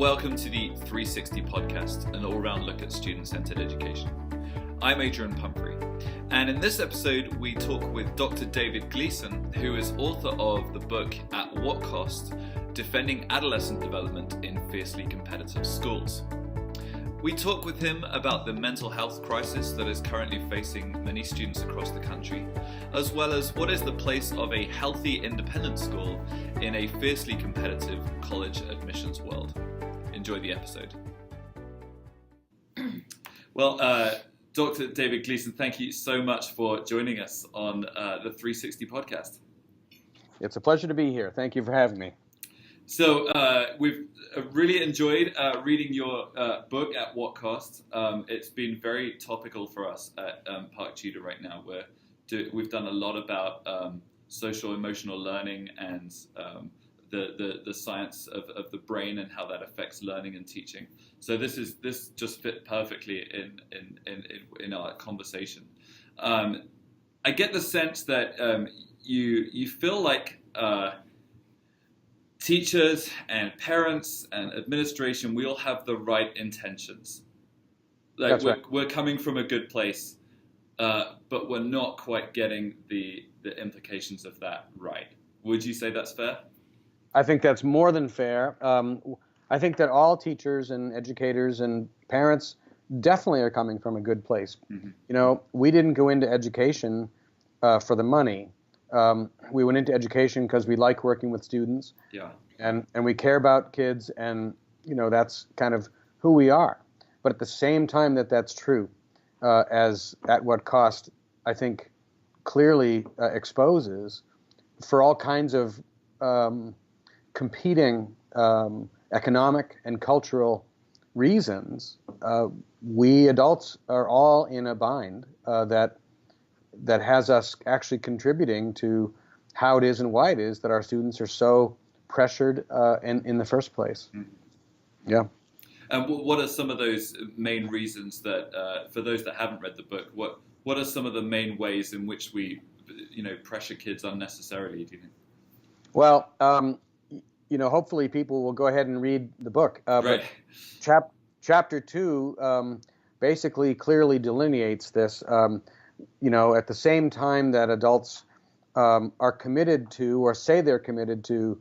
Welcome to the 360 podcast, an all-round look at student-centered education. I'm Adrian Pumphrey, and in this episode we talk with Dr. David Gleason, who is author of the book At What Cost? Defending Adolescent Development in Fiercely Competitive Schools. We talk with him about the mental health crisis that is currently facing many students across the country, as well as what is the place of a healthy independent school in a fiercely competitive college admissions world. Enjoy the episode. Well, Dr. David Gleason, thank you so much for joining us on the 360 podcast. It's a pleasure to be here. Thank you for having me. So we've really enjoyed reading your book, At What Cost? It's been very topical for us at Park Tudor right now. We've done a lot about social emotional learning and the science of the brain and how that affects learning and teaching. So this just fit perfectly in our conversation. I get the sense that you feel like teachers and parents and administration, we all have the right intentions. Like we're coming from a good place, but we're not quite getting the implications of that right. Would you say that's fair? I think that's more than fair. I think that all teachers and educators and parents definitely are coming from a good place. Mm-hmm. You know, we didn't go into education for the money. We went into education because we like working with students, and we care about kids, and you know that's kind of who we are. But at the same time that's true, as At What Cost, I think clearly exposes for all kinds of competing economic and cultural reasons, we adults are all in a bind that has us actually contributing to how it is and why it is that our students are so pressured in the first place. Mm-hmm. Yeah. And what are some of those main reasons that, for those that haven't read the book, what are some of the main ways in which we, pressure kids unnecessarily, do you think? Well, hopefully people will go ahead and read the book. Right. But chapter 2 basically clearly delineates this. At the same time that adults are committed to, or say they're committed to,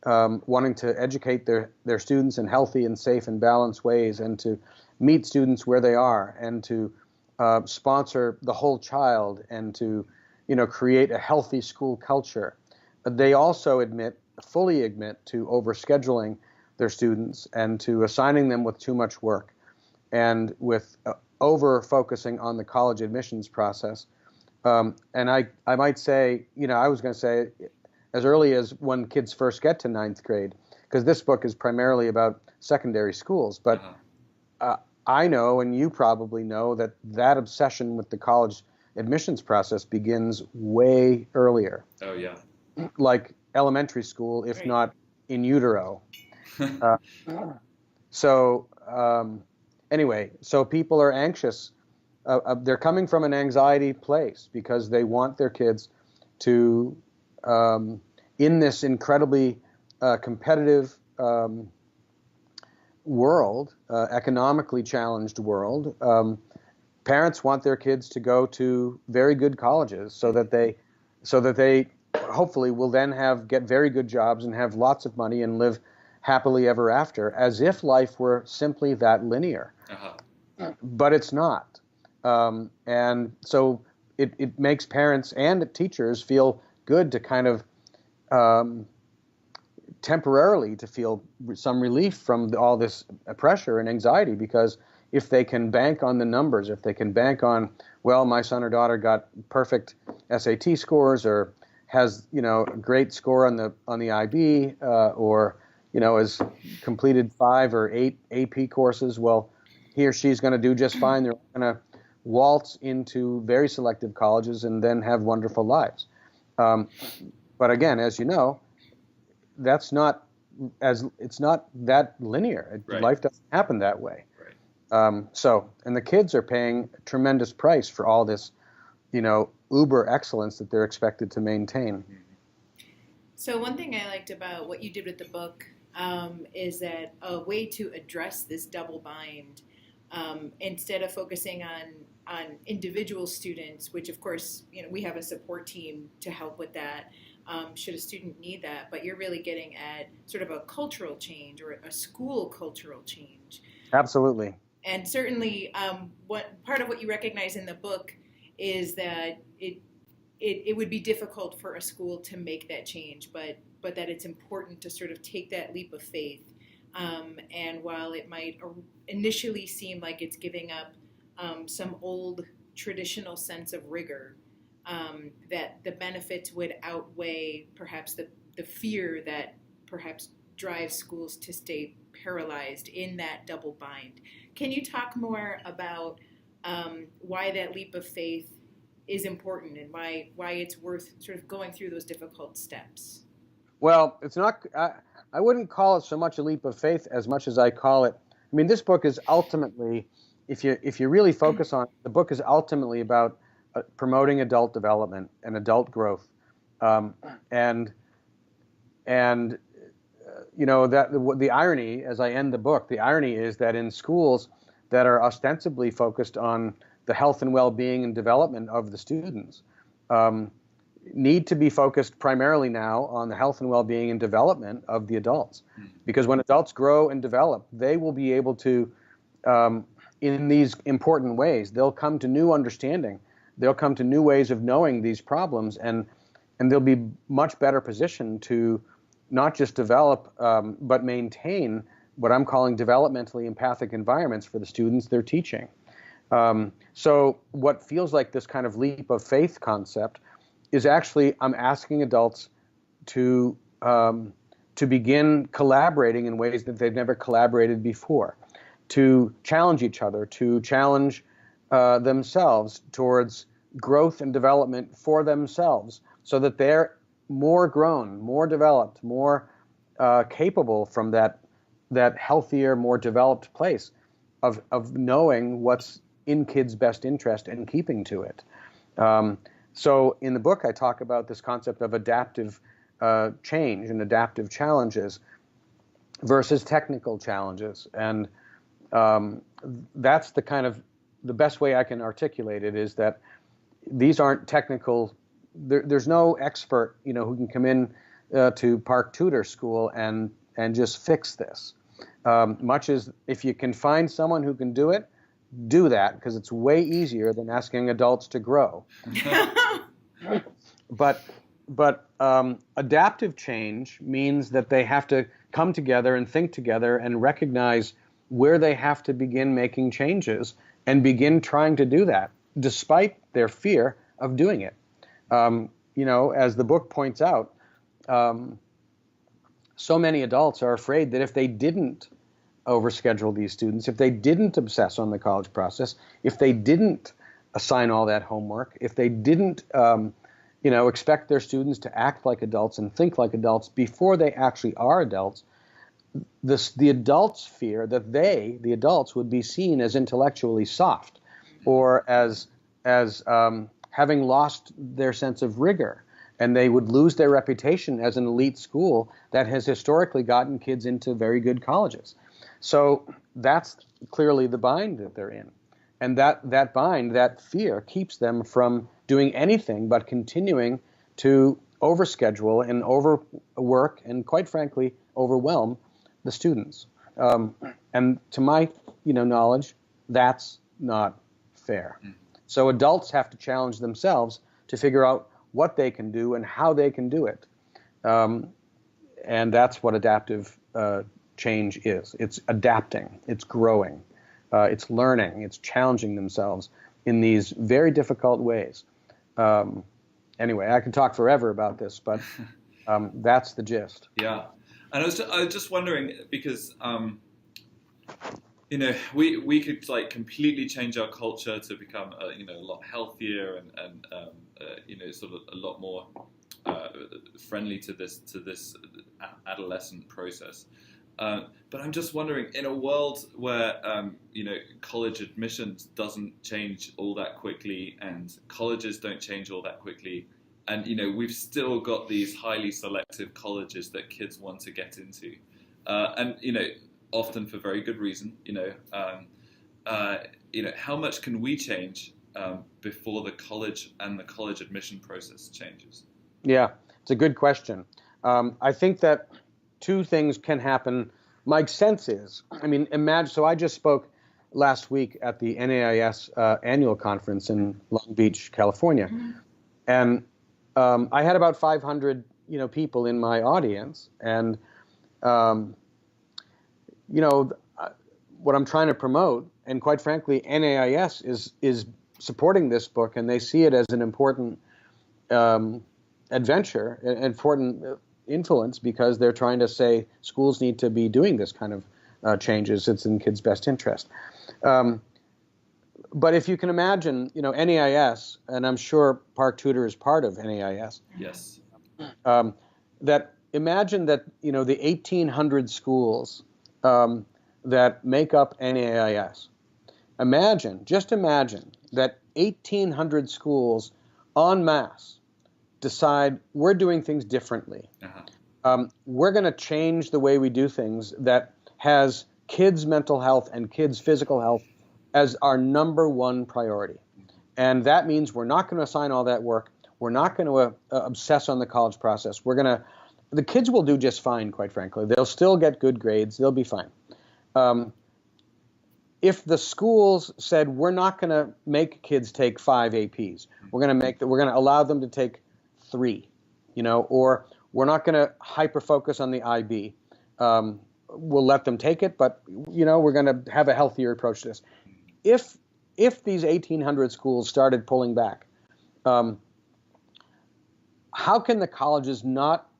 wanting to educate their students in healthy and safe and balanced ways, and to meet students where they are, and to sponsor the whole child, and to, create a healthy school culture. They also fully admit to overscheduling their students and to assigning them with too much work, and with over-focusing on the college admissions process. And I might say, I was going to say as early as when kids first get to 9th grade, because this book is primarily about secondary schools. But I know, and you probably know, that obsession with the college admissions process begins way earlier. Oh, yeah. Like elementary school, if not in utero. Anyway, so people are anxious. They're coming from an anxiety place because they want their kids to, in this incredibly competitive world, economically challenged world, parents want their kids to go to very good colleges so that they hopefully will then get very good jobs and have lots of money and live happily ever after, as if life were simply that linear. Uh-huh. But it's not. And so it makes parents and teachers feel good to kind of temporarily to feel some relief from all this pressure and anxiety, because if they can bank on the numbers, if they can bank on, well, my son or daughter got perfect SAT scores, or has a great score on the IB, or has completed 5 or 8 AP courses, well, he or she's going to do just fine. They're going to waltz into very selective colleges and then have wonderful lives. But again, as you know, it's not that linear. Right. Life doesn't happen that way. Right. And the kids are paying a tremendous price for all this, uber excellence that they're expected to maintain. So one thing I liked about what you did with the book is that a way to address this double bind, instead of focusing on individual students, which of course, we have a support team to help with that, should a student need that, but you're really getting at sort of a cultural change or a school cultural change. Absolutely. And certainly, what part of what you recognize in the book is that it would be difficult for a school to make that change, but that it's important to sort of take that leap of faith. And while it might initially seem like it's giving up some old traditional sense of rigor, that the benefits would outweigh perhaps the fear that perhaps drives schools to stay paralyzed in that double bind. Can you talk more about why that leap of faith is important and why it's worth sort of going through those difficult steps? Well, it's not. I wouldn't call it so much a leap of faith as much as I call it. I mean, this book is ultimately, if you really focus on it, the book is ultimately about promoting adult development and adult growth, and that the irony, as I end the book, the irony is that in schools that are ostensibly focused on the health and well-being and development of the students, need to be focused primarily now on the health and well-being and development of the adults. Because when adults grow and develop, they will be able to, in these important ways, they'll come to new understanding. They'll come to new ways of knowing these problems, and they'll be much better positioned to not just develop, but maintain what I'm calling developmentally empathic environments for the students they're teaching. So what feels like this kind of leap of faith concept is actually I'm asking adults to begin collaborating in ways that they've never collaborated before, to challenge each other, to challenge themselves towards growth and development for themselves, so that they're more grown, more developed, more capable from that healthier, more developed place of knowing what's in kids' best interest and keeping to it. So in the book, I talk about this concept of adaptive change and adaptive challenges versus technical challenges. And that's the best way I can articulate it is that these aren't technical. There's no expert, who can come in to Park Tutor School and just fix this. Much as if you can find someone who can do it, do that, because it's way easier than asking adults to grow. But adaptive change means that they have to come together and think together and recognize where they have to begin making changes and begin trying to do that, despite their fear of doing it. As the book points out, so many adults are afraid that if they didn't overschedule these students, if they didn't obsess on the college process, if they didn't assign all that homework, if they didn't, expect their students to act like adults and think like adults before they actually are adults, the adults fear that the adults, would be seen as intellectually soft or as having lost their sense of rigor, and they would lose their reputation as an elite school that has historically gotten kids into very good colleges. So that's clearly the bind that they're in. And that bind, that fear, keeps them from doing anything but continuing to overschedule and overwork and, quite frankly, overwhelm the students. And to my knowledge, that's not fair. So adults have to challenge themselves to figure out what they can do and how they can do it. And that's what adaptive change is. It's adapting, it's growing, it's learning, it's challenging themselves in these very difficult ways. Anyway, I could talk forever about this, but that's the gist. Yeah. And I was just wondering, because we could completely change our culture to become a lot healthier and sort of a lot more friendly to this adolescent process. But I'm just wondering, in a world where college admissions doesn't change all that quickly, and colleges don't change all that quickly, and we've still got these highly selective colleges that kids want to get into. and often for very good reason. How much can we change before the college and the college admission process changes? Yeah, it's a good question. I think that two things can happen. My sense is, imagine. So I just spoke last week at the NAIS annual conference in Long Beach, California, and I had about 500 people in my audience, and what I'm trying to promote, and quite frankly, NAIS is supporting this book, and they see it as an important adventure, an important influence, because they're trying to say schools need to be doing this kind of changes. It's in kids' best interest. But if you can imagine, NAIS, and I'm sure Park Tudor is part of NAIS. Yes. That imagine that the 1,800 schools that make up NAIS. Just imagine that 1,800 schools en masse decide we're doing things differently. We're going to change the way we do things that has kids' mental health and kids' physical health as our number one priority. And that means we're not going to assign all that work. We're not going to obsess on the college process. The kids will do just fine, quite frankly. They'll still get good grades. They'll be fine. If the schools said we're not going to make kids take 5 APs, we're going to allow them to take 3, or we're not going to hyper focus on the IB. We'll let them take it, but we're going to have a healthier approach to this. If these 1,800 schools started pulling back, how can the colleges not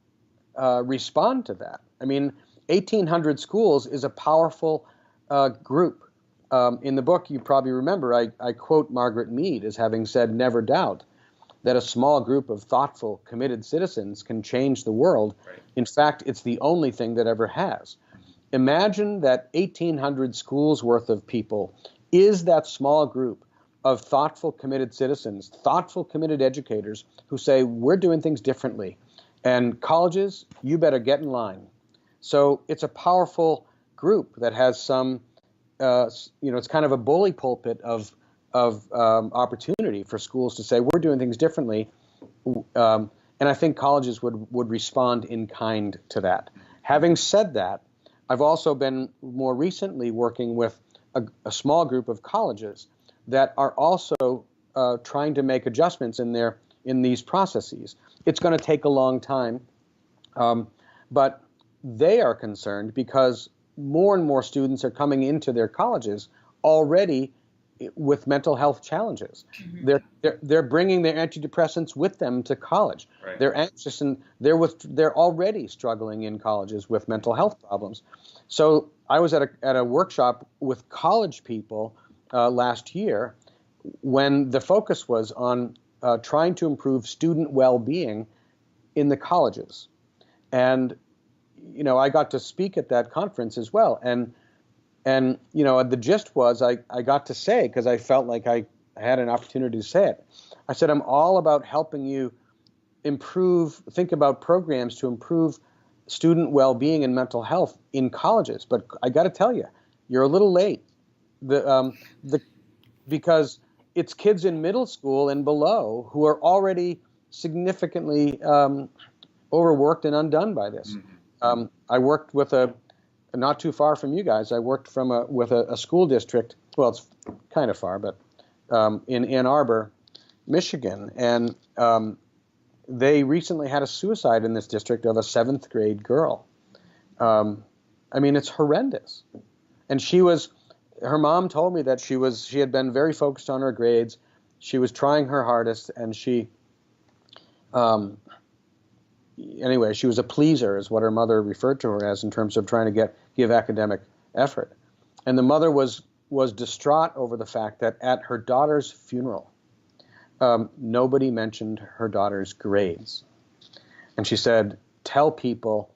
respond to that? 1,800 schools is a powerful group. In the book, you probably remember, I quote Margaret Mead as having said, "Never doubt that a small group of thoughtful, committed citizens can change the world. Right. In fact, it's the only thing that ever has." Imagine that 1,800 schools worth of people is that small group of thoughtful, committed citizens, thoughtful, committed educators who say, we're doing things differently. And colleges, you better get in line. So it's a powerful group that has some, it's kind of a bully pulpit of opportunity for schools to say, we're doing things differently. And I think colleges would respond in kind to that. Having said that, I've also been more recently working with a small group of colleges that are also trying to make adjustments in these processes. It's going to take a long time, but they are concerned because more and more students are coming into their colleges already with mental health challenges. Mm-hmm. They're bringing their antidepressants with them to college. Right. They're anxious and they're already struggling in colleges with mental health problems. So I was at a workshop with college people last year when the focus was on trying to improve student well-being in the colleges. And I got to speak at that conference as well. And the gist was I got to say, because I felt like I had an opportunity to say it, I said, I'm all about helping you think about programs to improve student well-being and mental health in colleges. But I got to tell you, you're a little late. Because it's kids in middle school and below who are already significantly overworked and undone by this. Mm-hmm. I worked with not too far from you guys. I worked with a school district. Well, it's kind of far, but in Ann Arbor, Michigan, and they recently had a suicide in this district of a 7th grade girl. It's horrendous, and her mom told me that she had been very focused on her grades. She was trying her hardest, and she was a pleaser, is what her mother referred to her as in terms of trying to give academic effort. And the mother was distraught over the fact that at her daughter's funeral, nobody mentioned her daughter's grades. And she said, tell people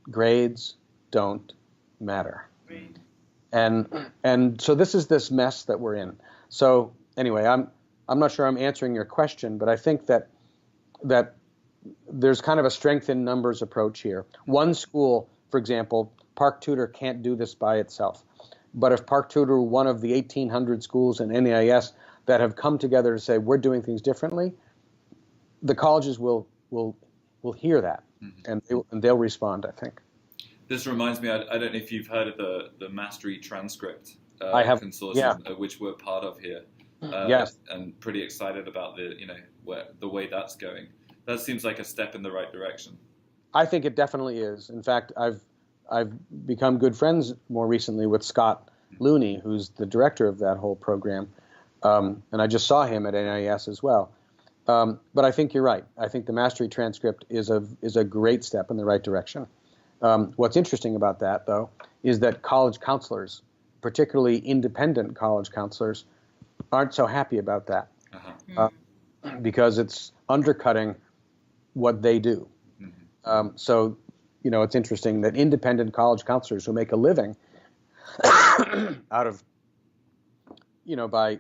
grades don't matter. Right. And so this is this mess that we're in. So anyway, I'm not sure I'm answering your question, but I think that there's kind of a strength in numbers approach here. One school, for example, Park Tutor can't do this by itself. But if Park Tutor were one of the 1,800 schools in NAIS that have come together to say we're doing things differently, the colleges will hear that, and they'll respond, I think. This reminds me, I don't know if you've heard of the Mastery Transcript I have, consortium, which we're part of here. Yes. And pretty excited about the way that's going. That seems like a step in the right direction. I think it definitely is. In fact, I've become good friends more recently with Scott Looney, who's the director of that whole program, and I just saw him at NIS as well. But I think you're right. I think the Mastery Transcript is a great step in the right direction. What's interesting about that, though, is that college counselors, particularly independent college counselors, aren't so happy about that because it's undercutting what they do. So, it's interesting that independent college counselors who make a living out of, by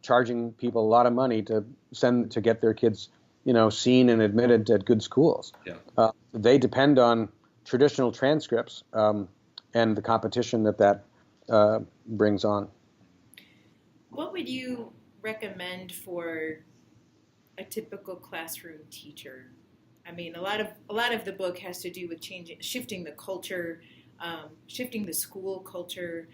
charging people a lot of money to get their kids, seen and admitted at good schools. Yeah. They depend on traditional transcripts and the competition that brings on. What would you recommend for a typical classroom teacher? I mean, a lot of the book has to do with shifting the culture, shifting the school culture,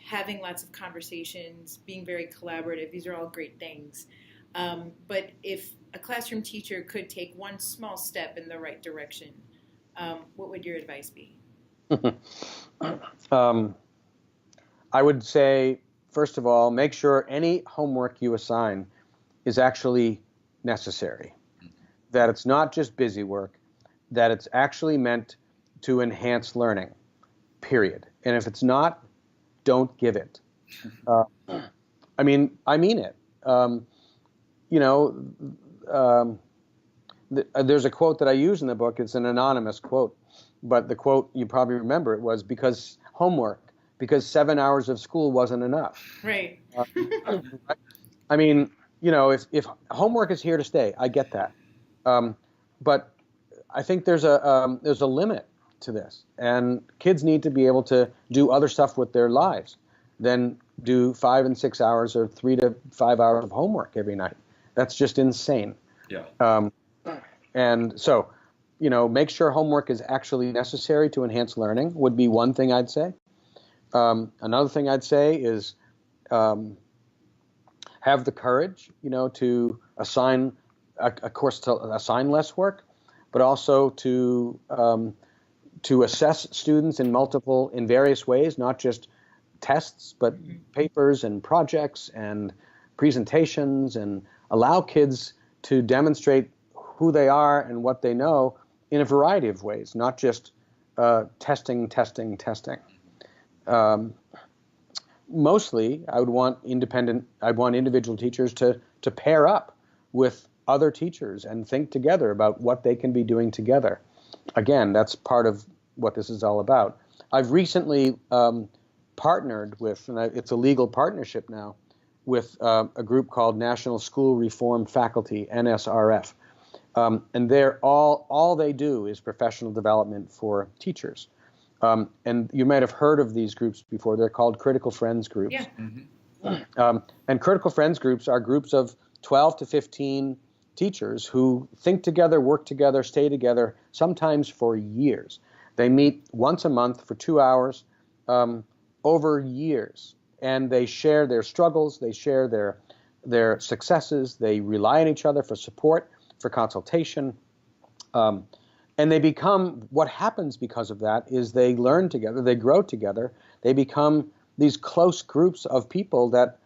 having lots of conversations, being very collaborative. These are all great things. But if a classroom teacher could take one small step in the right direction, what would your advice be? I would say, first of all, make sure any homework you assign is actually necessary, that it's not just busy work, that it's actually meant to enhance learning, period. And if it's not, don't give it. I mean it. There's a quote that I use in the book. It's an anonymous quote, but the quote, you probably remember it, was because 7 hours of school wasn't enough. Right. I mean, if homework is here to stay, I get that. But I think there's a limit to this, and kids need to be able to do other stuff with their lives than do 5 and 6 hours or 3 to 5 hours of homework every night. That's just insane. Yeah. And so, make sure homework is actually necessary to enhance learning would be one thing I'd say. Another thing I'd say is have the courage, to assign a course to assign less work, but also to assess students in various ways, not just tests, but papers and projects and presentations, and allow kids to demonstrate who they are and what they know in a variety of ways, not just testing. Mostly, I'd want individual teachers to pair up with other teachers and think together about what they can be doing together. Again, that's part of what this is all about. I've recently partnered with, and it's a legal partnership now, with a group called National School Reform Faculty, NSRF. And they're all they do is professional development for teachers. And you might have heard of these groups before. They're called Critical Friends groups. Yeah. Mm-hmm. And Critical Friends groups are groups of 12 to 15 teachers who think together, work together, stay together, sometimes for years. They meet once a month for 2 hours over years, and they share their struggles, they share their successes, they rely on each other for support, for consultation, and they become, what happens because of that is they learn together, they grow together, they become these close groups of people that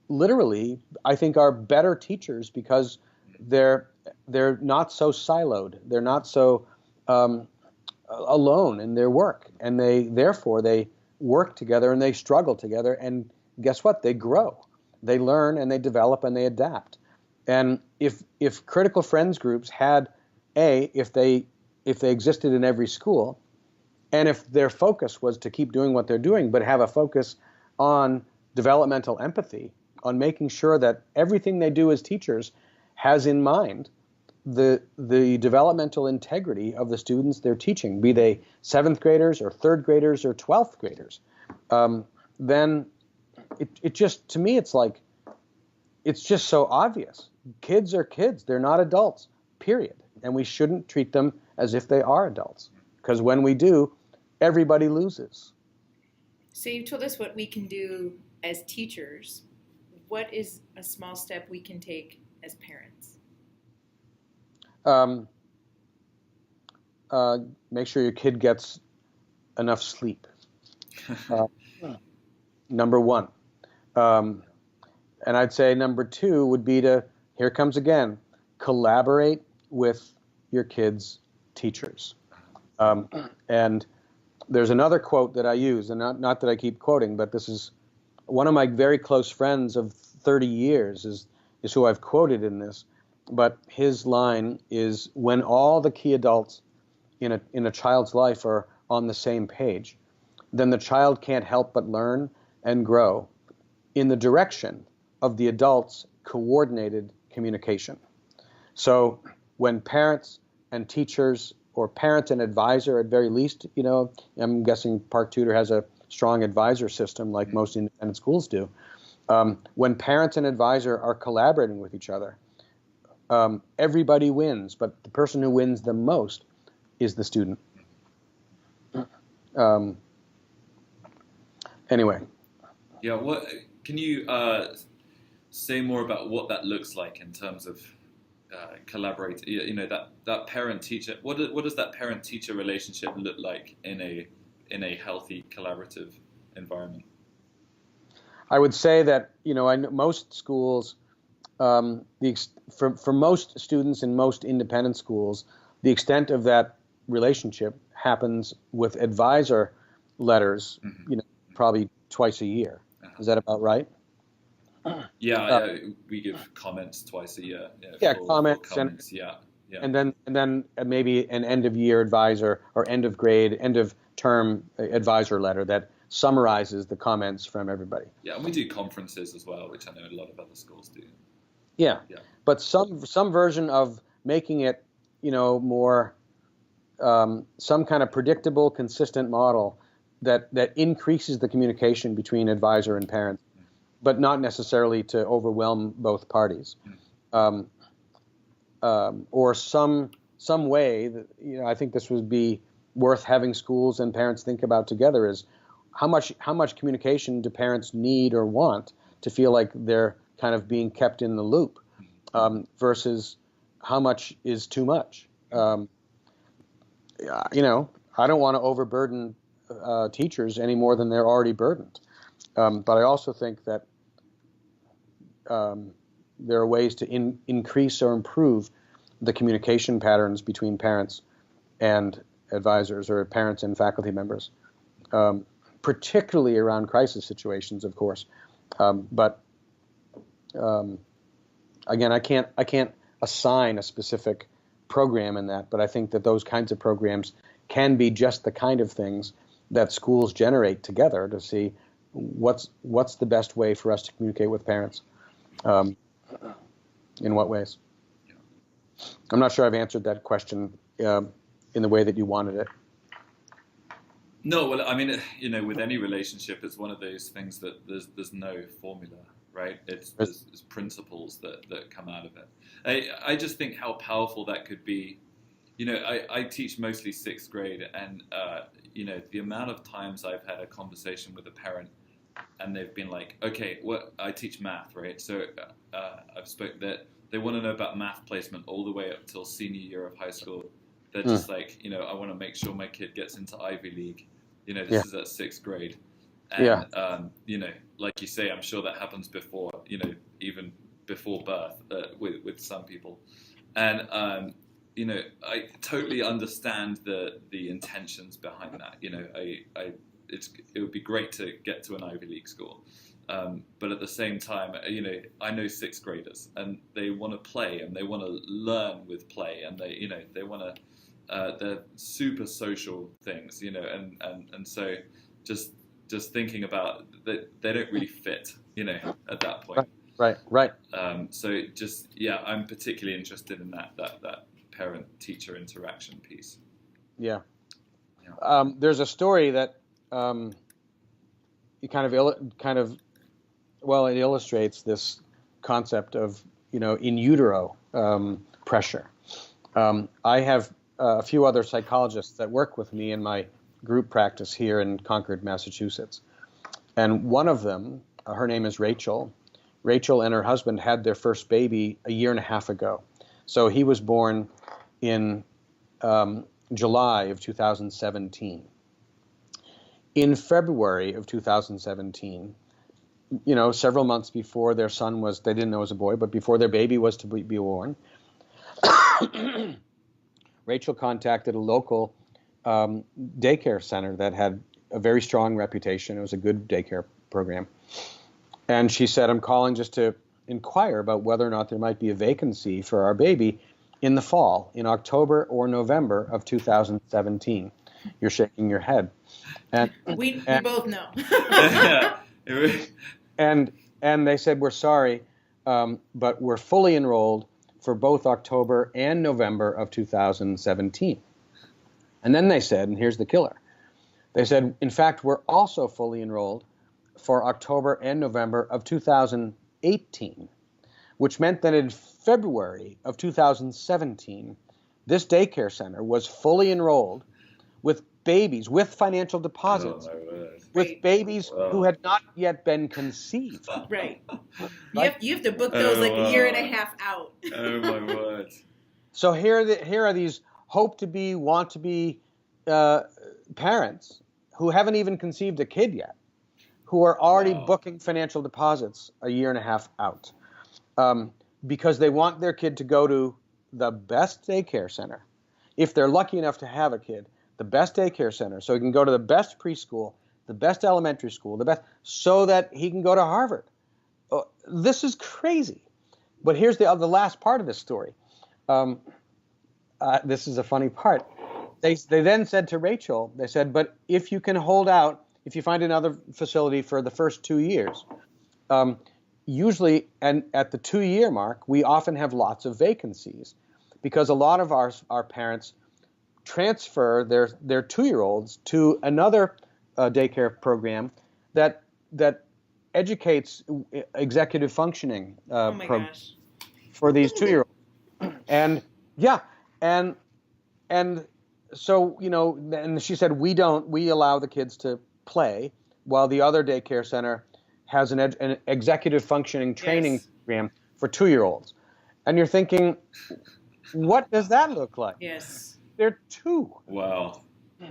literally, I think, are better teachers because they're not so siloed, they're not so alone in their work, and they work together and they struggle together, and guess what? They grow, they learn, and they develop, and they adapt. And if Critical Friends groups had if they existed in every school, and if their focus was to keep doing what they're doing, but have a focus on developmental empathy, on making sure that everything they do as teachers has in mind the developmental integrity of the students they're teaching, be they 7th graders or 3rd graders or 12th graders, then it just, to me, it's like, it's just so obvious. Kids are kids. They're not adults, period. And we shouldn't treat them as if they are adults, because when we do, everybody loses. So you told us what we can do as teachers. What is a small step we can take as parents? Make sure your kid gets enough sleep. Number one. And I'd say number 2 would be to, here comes again, collaborate with your kids' teachers. And there's another quote that I use, and not that I keep quoting, but this is one of my very close friends of 30 years is who I've quoted in this. But his line is, when all the key adults in a child's life are on the same page, then the child can't help but learn and grow in the direction of the adult's coordinated communication. So when parents and teachers, or parent and advisor at very least, I'm guessing Park Tudor has a strong advisor system like most independent schools do. When parents and advisor are collaborating with each other, everybody wins, but the person who wins the most is the student. Anyway. Yeah, what can you say more about what that looks like in terms of collaborate? That parent-teacher. What does that parent-teacher relationship look like in a healthy collaborative environment? I would say that I know most schools, for most students in most independent schools, the extent of that relationship happens with advisor letters, probably twice a year. Is that about right? Yeah, we give comments twice a year. Comments. And then maybe an end of year advisor or end of grade, end of term advisor letter that summarizes the comments from everybody. Yeah, and we do conferences as well, which I know a lot of other schools do. Yeah. But some version of making it, more some kind of predictable, consistent model that increases the communication between advisor and parent, but not necessarily to overwhelm both parties, or some way that I think this would be worth having schools and parents think about together is how much communication do parents need or want to feel like they're kind of being kept in the loop, versus how much is too much. I don't want to overburden teachers any more than they're already burdened, but I also think that there are ways to increase or improve the communication patterns between parents and advisors, or parents and faculty members, particularly around crisis situations, of course. But again, I can't assign a specific program in that, but I think that those kinds of programs can be just the kind of things that schools generate together to see what's the best way for us to communicate with parents. In what ways? I'm not sure I've answered that question in the way that you wanted it. No, well, I mean, with any relationship, it's one of those things that there's no formula, right? There's principles that come out of it. I just think how powerful that could be. I teach mostly 6th grade, and the amount of times I've had a conversation with a parent, and they've been like, okay, I teach math, right? So I've spoken that they want to know about math placement all the way up till senior year of high school. They're just like, I want to make sure my kid gets into Ivy League. This is at 6th grade. And, like you say, I'm sure that happens before, even before birth with some people. And, I totally understand the intentions behind that. It would be great to get to an Ivy League school. But at the same time, I know 6th graders, and they want to play, and they want to learn with play, and they want to, they're super social things, and so just thinking about that, they don't really fit, at that point. Right. So just, yeah, I'm particularly interested in that parent-teacher interaction piece. Yeah. There's a story that it illustrates this concept of, in utero pressure. I have a few other psychologists that work with me in my group practice here in Concord, Massachusetts. And one of them, her name is Rachel. Rachel and her husband had their first baby a year and a half ago. So he was born in July of 2017. In February of 2017, several months before their son was, they didn't know it was a boy, but before their baby was to be born, Rachel contacted a local daycare center that had a very strong reputation. It was a good daycare program. And she said, I'm calling just to inquire about whether or not there might be a vacancy for our baby in the fall, in October or November of 2017. You're shaking your head. And we both know. And they said, we're sorry, but we're fully enrolled for both October and November of 2017. And then they said, and here's the killer, they said, in fact, we're also fully enrolled for October and November of 2018, which meant that in February of 2017, this daycare center was fully enrolled with babies, with financial deposits, with babies who had not yet been conceived. Right. You have to book those a year and a half out. Oh my word. So here are these hope to be, want to be parents who haven't even conceived a kid yet, who are already booking financial deposits a year and a half out, because they want their kid to go to the best daycare center. If they're lucky enough to have a kid, the best daycare center, so he can go to the best preschool, the best elementary school, so that he can go to Harvard. This is crazy. But here's the last part of this story. This is a funny part. They then said to Rachel, they said, but if you can hold out, if you find another facility for the first 2 years, usually, and at the 2-year mark, we often have lots of vacancies because a lot of our parents transfer their 2-year-olds to another daycare program that educates executive functioning for these 2-year-olds. And so, and she said, we allow the kids to play while the other daycare center has an executive functioning training program for 2-year-olds. And you're thinking, what does that look like? Yes. They're 2. Wow.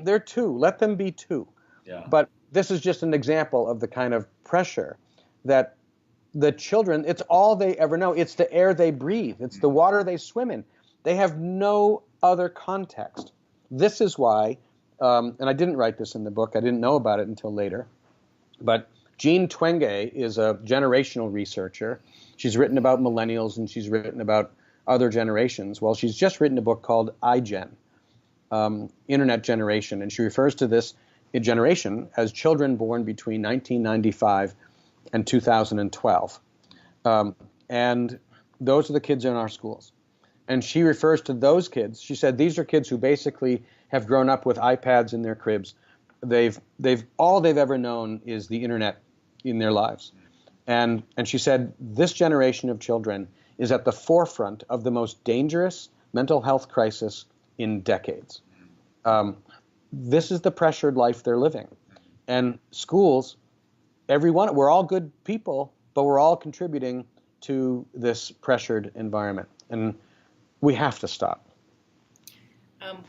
They're 2. Let them be 2. Yeah. But this is just an example of the kind of pressure that the children, it's all they ever know. It's the air they breathe. It's the water they swim in. They have no other context. This is why, and I didn't write this in the book. I didn't know about it until later. But Jean Twenge is a generational researcher. She's written about millennials and she's written about other generations. Well, she's just written a book called iGen, Internet Generation. And she refers to this generation as children born between 1995 and 2012. And those are the kids in our schools. And she refers to those kids. She said these are kids who basically have grown up with iPads in their cribs. All they've ever known is the internet in their lives. And she said this generation of children is at the forefront of the most dangerous mental health crisis in decades. This is the pressured life they're living. And schools, we're all good people, but we're all contributing to this pressured environment. And we have to stop.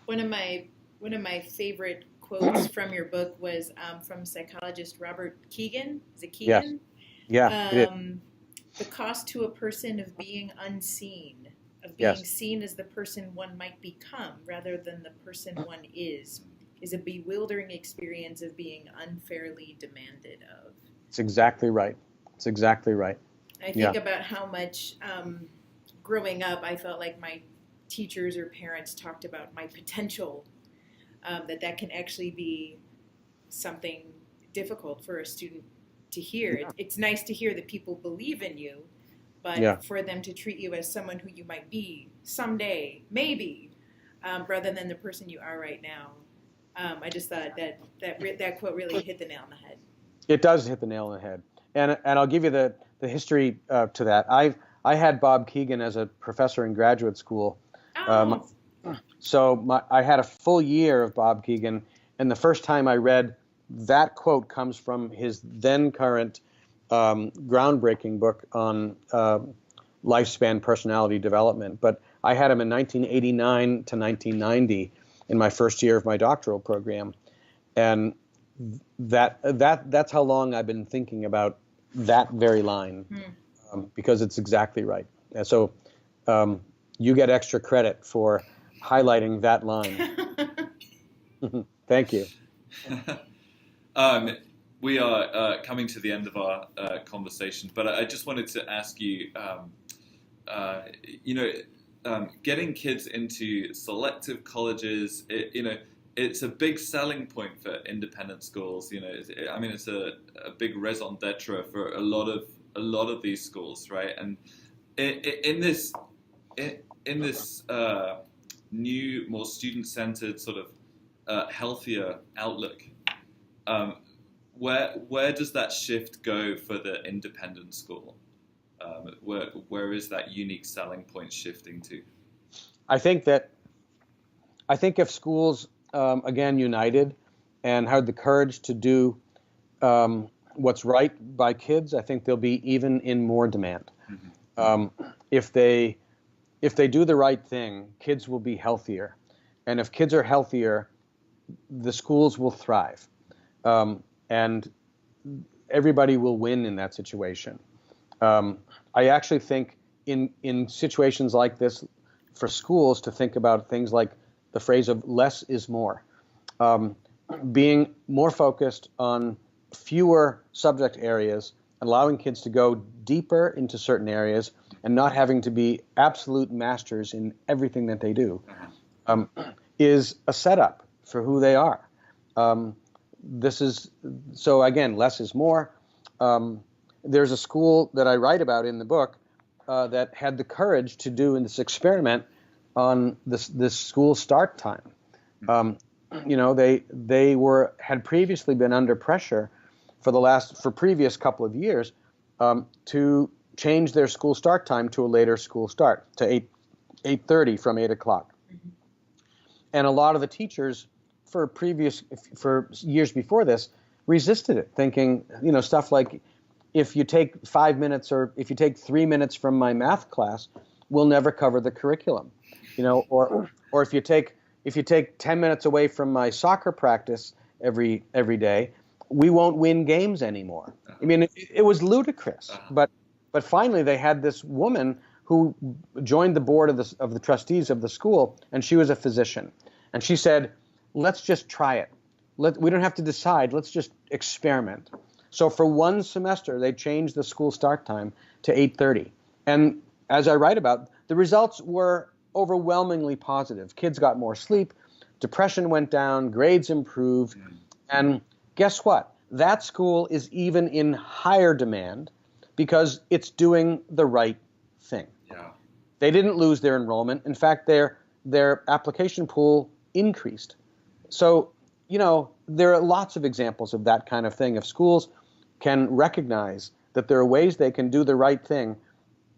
One of my favorite quotes from your book was from psychologist Robert Keegan. Is it Keegan? Yes. Yeah. The cost to a person of being unseen, of being seen as the person one might become rather than the person one is a bewildering experience of being unfairly demanded of. It's exactly right. I think about how much growing up I felt like my teachers or parents talked about my potential, that can actually be something difficult for a student to hear. It's nice to hear that people believe in you, but for them to treat you as someone who you might be someday, maybe, rather than the person you are right now. I just thought that quote really hit the nail on the head. It does hit the nail on the head, and I'll give you the history to that. I had Bob Keegan as a professor in graduate school. Oh. I had a full year of Bob Keegan, and the first time I read that quote comes from his then current groundbreaking book on lifespan personality development. But I had him in 1989 to 1990 in my first year of my doctoral program, and that's how long I've been thinking about that very line, because it's exactly right. And so you get extra credit for highlighting that line. Thank you. We are coming to the end of our conversation, but I just wanted to ask you, getting kids into selective colleges, it's a big selling point for independent schools. It's a big raison d'etre for a lot of these schools, right? And in this new, more student-centered sort of healthier outlook, where does that shift go for the independent school? Where is that unique selling point shifting to? I think if schools again united and had the courage to do what's right by kids, I think they'll be even in more demand. Mm-hmm. If they do the right thing, kids will be healthier, and if kids are healthier, the schools will thrive, and everybody will win in that situation. I actually think in situations like this, for schools to think about things like the phrase of less is more, being more focused on fewer subject areas, allowing kids to go deeper into certain areas, and not having to be absolute masters in everything that they do, is a setup for who they are. So again, less is more. There's a school that I write about in the book that had the courage to do in this experiment on this school start time. They had previously been under pressure for previous couple of years to change their school start time to a later school start, to 8:30 from 8 o'clock. Mm-hmm. And a lot of the teachers for years before this resisted it, thinking, stuff like, if you take 5 minutes or if you take 3 minutes from my math class, we'll never cover the curriculum, or if you take 10 minutes away from my soccer practice every day, we won't win games anymore. I mean, it was ludicrous, but finally they had this woman who joined the board of the trustees of the school, and she was a physician, and she said, let's just try it. We don't have to decide. Let's just experiment. So for one semester, they changed the school start time to 8:30. And as I write about, the results were overwhelmingly positive. Kids got more sleep, depression went down, grades improved. And guess what? That school is even in higher demand because it's doing the right thing. Yeah. They didn't lose their enrollment. In fact, their application pool increased. So, there are lots of examples of that kind of thing. If schools can recognize that there are ways they can do the right thing,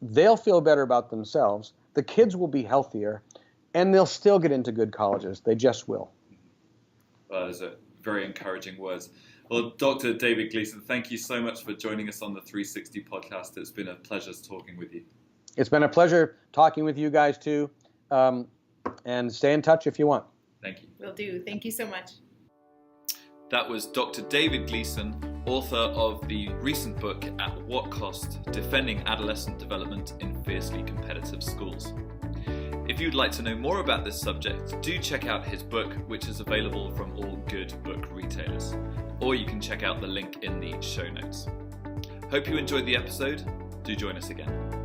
they'll feel better about themselves, the kids will be healthier, and they'll still get into good colleges. They just will. Well, those are very encouraging words. Well, Dr. David Gleason, thank you so much for joining us on the 360 podcast. It's been a pleasure talking with you. It's been a pleasure talking with you guys too. And stay in touch if you want. Thank you. Will do. Thank you so much. That was Dr. David Gleason, author of the recent book, At What Cost? Defending Adolescent Development in Fiercely Competitive Schools. If you'd like to know more about this subject, do check out his book, which is available from all good book retailers. Or you can check out the link in the show notes. Hope you enjoyed the episode. Do join us again.